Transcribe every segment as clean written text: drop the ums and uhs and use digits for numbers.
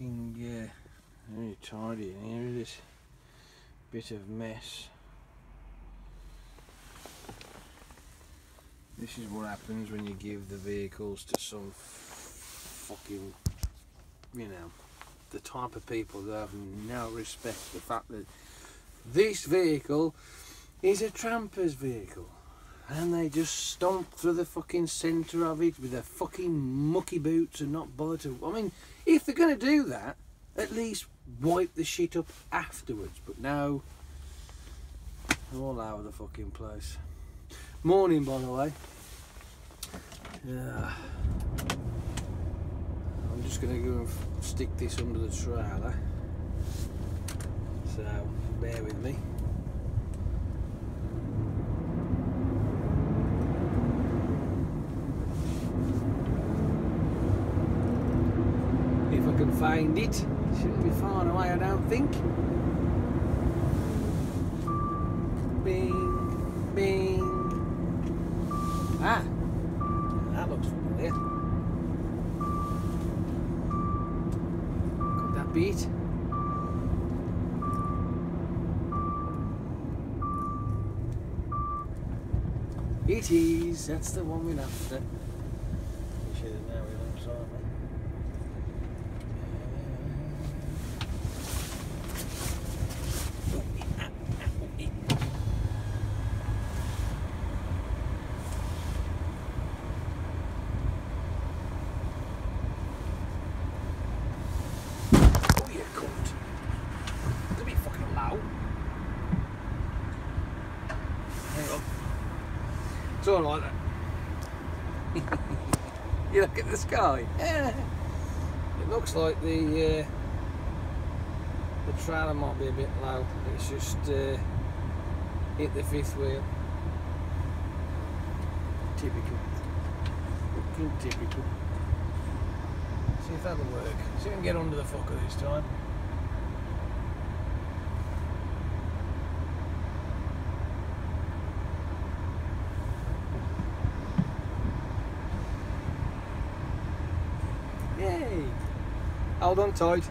fucking very tidy in here, this bit of mess. This is what happens when you give the vehicles to some fucking, you know, the type of people that have no respect for the fact that this vehicle is a tramper's vehicle. And they just stomp through the fucking centre of it with their fucking mucky boots and not bother to... I mean, if they're going to do that, at least wipe the shit up afterwards. But no, all over the fucking place. Morning, by the way. Yeah. I'm just going to go and stick this under the trailer. So, bear with me. If I can find it, shouldn't be far away, I don't think. Bing, bing. Ah, that looks familiar. Could that be it? It is, that's the one we're after. We should have now alongside me. It's all right then. You look at the sky. Yeah. It looks like the trailer might be a bit low. It's just hit the fifth wheel. Typical. Fucking typical. See if that'll work. See if we can get under the fucker this time. Yay! Hold on tight.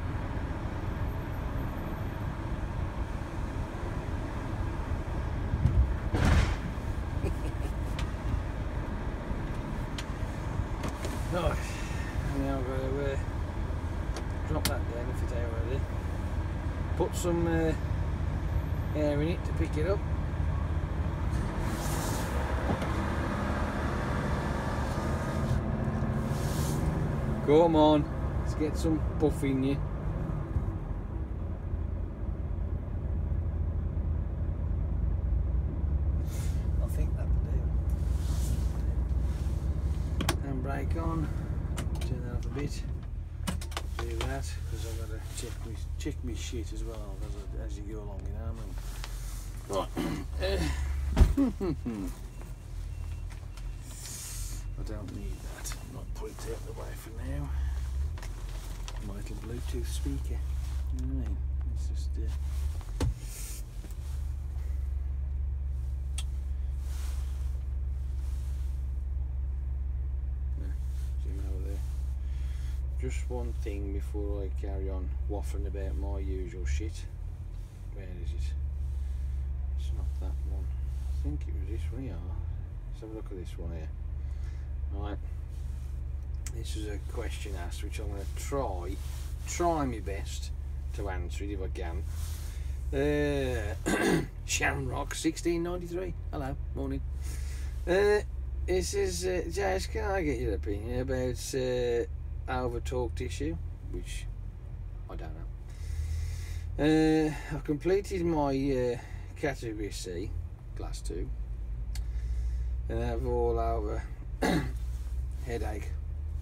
Right, now I've got to drop that down if it's out already. Put some air in it to pick it up. Come on, let's get some puff in you. I think that'll do. Handbrake on, turn that up a bit. Do that, because I've got to check me shit as well as you go along, you know what I mean? Right. I don't need that. I'm not putting it out the way for now. My little Bluetooth speaker. You know what I mean? It's just zoom over there. Just one thing before I carry on waffling about my usual shit. Where is it? It's not that one. I think it was this one here. Let's have a look at this one here. Right, this is a question asked which I'm going to try my best to answer it if I can. Shamrock 1693, hello, morning. This is, Jazz, can I get your opinion about over-talked issue, which I don't know. I've completed my category C, class 2, and I have all over headache.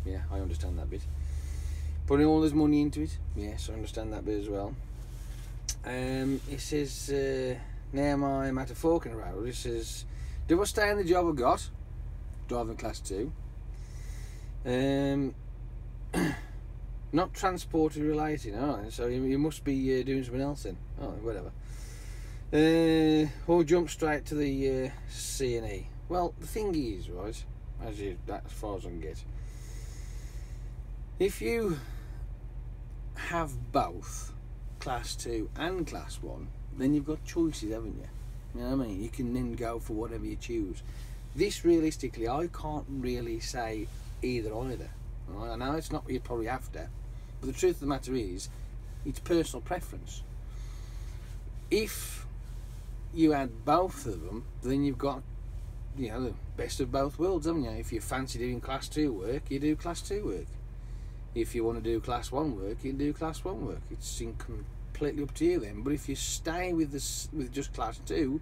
Yeah, I understand that bit. Putting all this money into it. Yes, I understand that bit as well. It says now I'm at a fork in the road. It says, do I stay in the job I got, driving class 2? Not transporter related. Oh, so you must be doing something else then. Oh, whatever. Or jump straight to the C&E. Well, the thing is, right, as far as I can get, if you have both class 2 and class 1, then you've got choices, haven't you? You know what I mean? You can then go for whatever you choose. This, realistically, I can't really say either. Right? I know it's not what you're probably after, but the truth of the matter is, it's personal preference. If you had both of them, then you've got, you know, the best of both worlds, haven't you? If you fancy doing class 2 work, you do class 2 work. If you want to do class 1 work, you do class 1 work. It's completely up to you then. But if you stay with just class 2,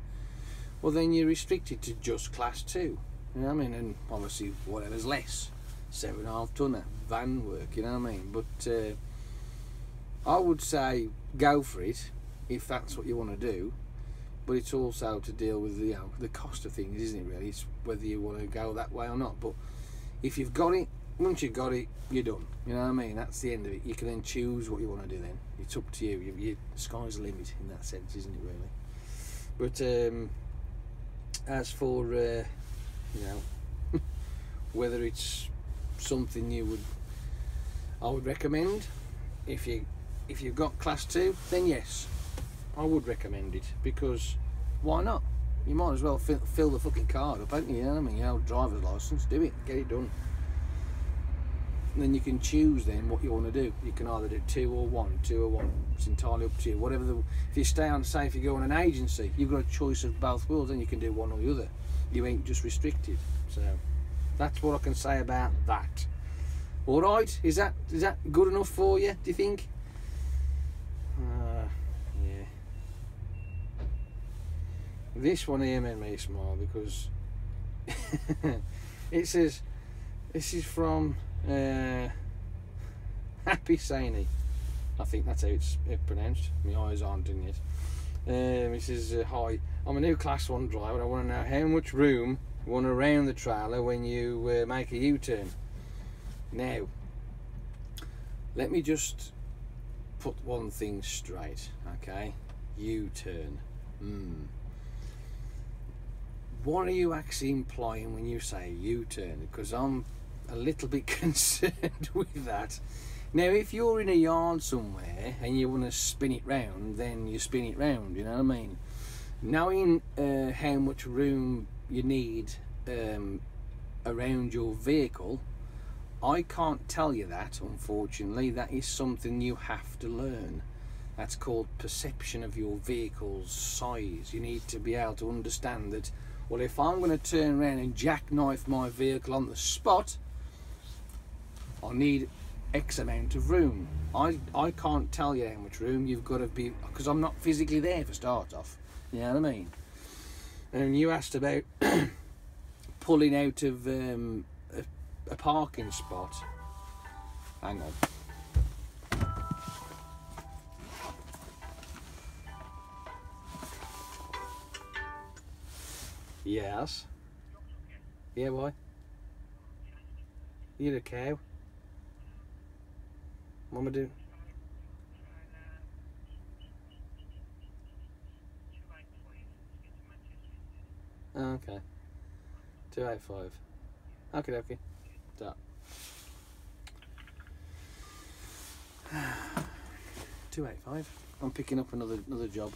well, then you're restricted to just class 2. You know what I mean? And obviously whatever's less, 7.5 tonner van work. You know what I mean? But I would say go for it if that's what you want to do. But it's also to deal with the cost of things, isn't it? Really, it's whether you want to go that way or not. But if you've got it, once you've got it, you're done. You know what I mean? That's the end of it. You can then choose what you want to do. Then it's up to you. The sky's the limit in that sense, isn't it? Really. But as for whether it's something I would recommend, if you've got class 2, then yes, I would recommend it, because why not? You might as well fill the fucking card up, haven't you? You know what I mean? You know, driver's license, do it, get it done. And then you can choose then what you want to do. You can either do 2 or 1. It's entirely up to you. Whatever if you stay on, say if you go on an agency, you've got a choice of both worlds, then you can do one or the other. You ain't just restricted. So that's what I can say about that. All right, is that good enough for you? Do you think? Yeah. This one here made me smile because it says this is from Happy Saini. I think that's how it's pronounced. My eyes aren't in it. It says, hi, I'm a new class 1 driver. I want to know how much room you want around the trailer when you make a U-turn. Now, let me just put one thing straight, okay? U-turn. What are you actually implying when you say U-turn? Because I'm a little bit concerned with that. Now, if you're in a yard somewhere and you want to spin it round, then you spin it round, you know what I mean? Knowing how much room you need around your vehicle, I can't tell you that, unfortunately. That is something you have to learn. That's called perception of your vehicle's size. You need to be able to understand that, well, if I'm going to turn around and jackknife my vehicle on the spot, I need X amount of room. I can't tell you how much room you've got to be, because I'm not physically there for start off. You know what I mean? And you asked about pulling out of a parking spot. Hang on. Yes. Yeah, why? You're a cow. What am I doing? Oh, okay. 285. Okay. Stop. 285. I'm picking up another job.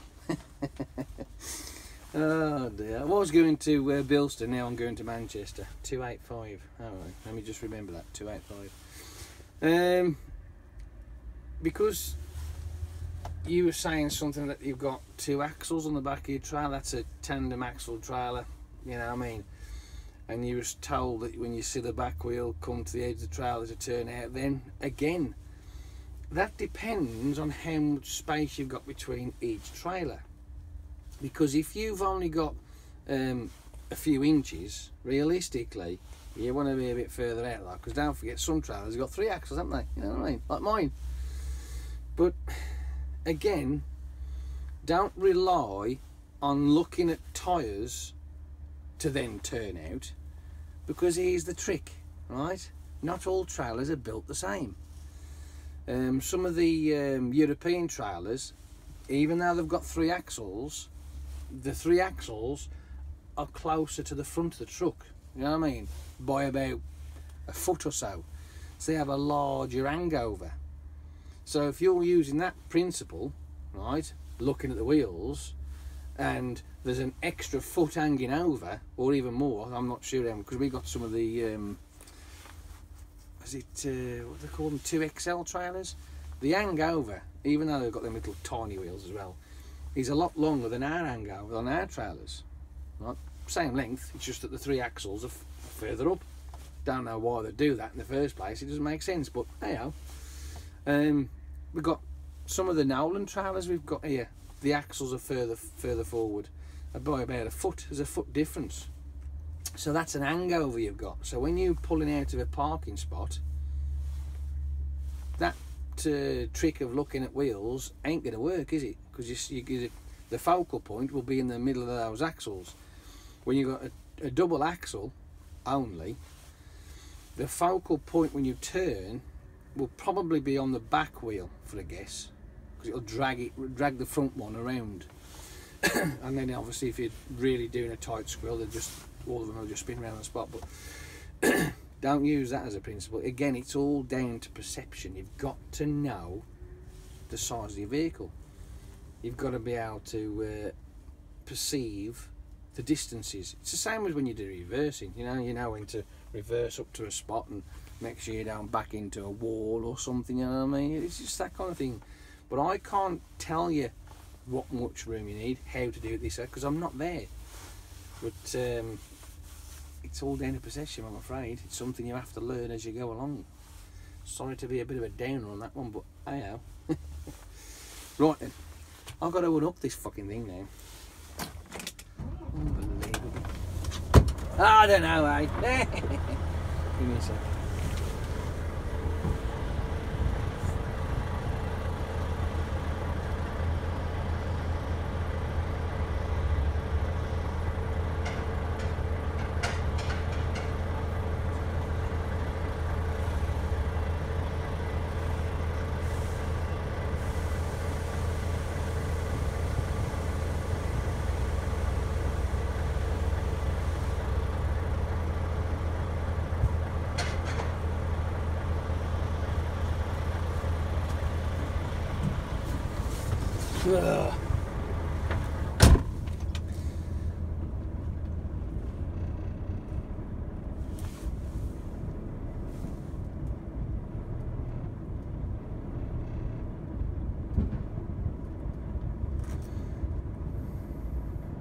Oh dear. I was going to Bilston, now I'm going to Manchester. 285. Alright, let me just remember that. 285. Because you were saying something that you've got 2 axles on the back of your trailer. That's a tandem axle trailer, you know what I mean? And you was told that when you see the back wheel come to the edge of the trailer to turn out, then again, that depends on how much space you've got between each trailer. Because if you've only got a few inches, realistically, you want to be a bit further out, like, because don't forget, some trailers have got 3 axles, haven't they? You know what I mean? Like mine. But again, don't rely on looking at tyres to then turn out, because here's the trick, right? Not all trailers are built the same. Some of the European trailers, even though they've got 3 axles, the 3 axles are closer to the front of the truck, you know what I mean, by about a foot or so. So they have a larger hangover. So if you're using that principle, right, looking at the wheels, and there's an extra foot hanging over, or even more, I'm not sure, because we got some of the, what do they call them, 2XL trailers? The hangover, even though they've got them little tiny wheels as well, is a lot longer than our hangover on our trailers. Right? Same length, it's just that the 3 axles are further up. Don't know why they do that in the first place, it doesn't make sense, but hey ho. We've got some of the Nolan trailers we've got here, the axles are further forward by about a foot. There's a foot difference, so that's an hangover you've got. So when you're pulling out of a parking spot, that trick of looking at wheels ain't going to work, is it? Because the focal point will be in the middle of those axles. When you've got a double axle only, the focal point when you turn will probably be on the back wheel, for a guess, because it'll drag the front one around. And then obviously if you're really doing a tight squirrel, all of them will just spin around the spot. But don't use that as a principle. Again, it's all down to perception. You've got to know the size of your vehicle. You've got to be able to perceive the distances. It's the same as when you do reversing. You know when to reverse up to a spot and make sure you don't back into a wall or something, you know what I mean? It's just that kind of thing. But I can't tell you what much room you need, how to do it this way, because I'm not there. But it's all down to perception, I'm afraid. It's something you have to learn as you go along. Sorry to be a bit of a downer on that one, but I am. Right then, I've got to up this fucking thing now. Unbelievable. I don't know, eh? Give me a sec. Ugh.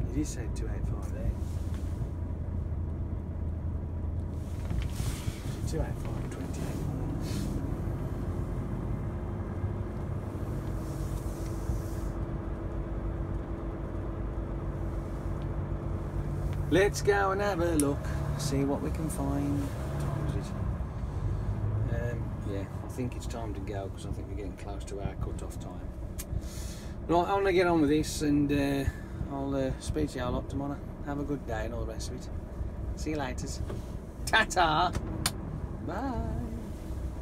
You did say 285 there. 285, 28. Let's go and have a look, see what we can find. What time is it? Yeah, I think it's time to go because I think we're getting close to our cut-off time. Right, I'm going to get on with this and I'll speak to you a lot tomorrow. Have a good day and all the rest of it. See you later. Ta-ta! Bye!